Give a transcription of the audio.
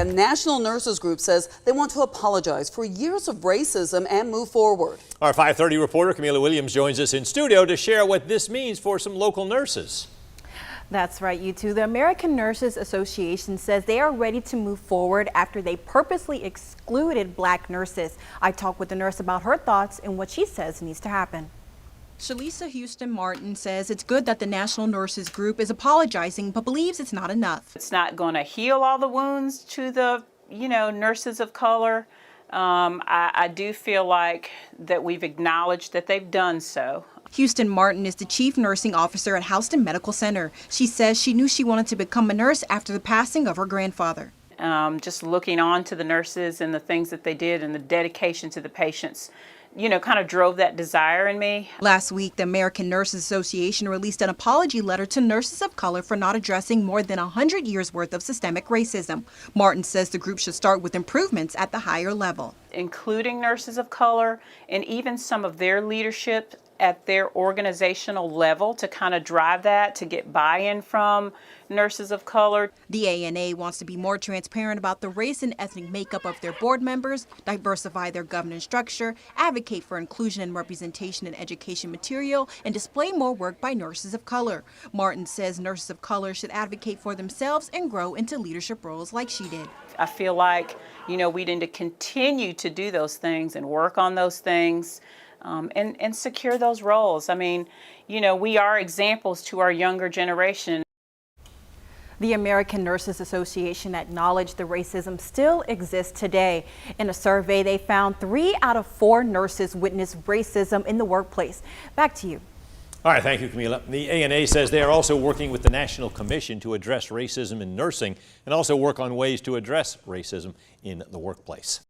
A national nurses group says they want to apologize for years of racism and move forward. Our 5:30 reporter Camila Williams joins us in studio to share what this means for some local nurses. That's right, you two. The American Nurses Association says they are ready to move forward after they purposely excluded black nurses. I talked with the nurse about her thoughts and what she says needs to happen. Shalisa Houston Martin says it's good that the National Nurses Group is apologizing, but believes it's not enough. It's not going to heal all the wounds to the, nurses of color. I do feel like that we've acknowledged that they've done so. Houston Martin is the chief nursing officer at Houston Medical Center. She says she knew she wanted to become a nurse after the passing of her grandfather. Just looking on to the nurses and the things that they did and the dedication to the patients, kind of drove that desire in me. Last week, the American Nurses Association released an apology letter to nurses of color for not addressing more than 100 years worth of systemic racism. Martin says the group should start with improvements at the higher level. Including nurses of color and even some of their leadership at their organizational level to kind of drive that, to get buy-in from nurses of color. The ANA wants to be more transparent about the race and ethnic makeup of their board members, diversify their governance structure, advocate for inclusion and representation in education material, and display more work by nurses of color. Martin says nurses of color should advocate for themselves and grow into leadership roles like she did. I feel like, we need to continue to do those things and work on those things. And secure those roles. I mean, we are examples to our younger generation. The American Nurses Association acknowledged the racism still exists today. In a survey, they found 3 out of 4 nurses witnessed racism in the workplace. Back to you. All right, thank you, Camila. The ANA says they are also working with the National Commission to address racism in nursing and also work on ways to address racism in the workplace.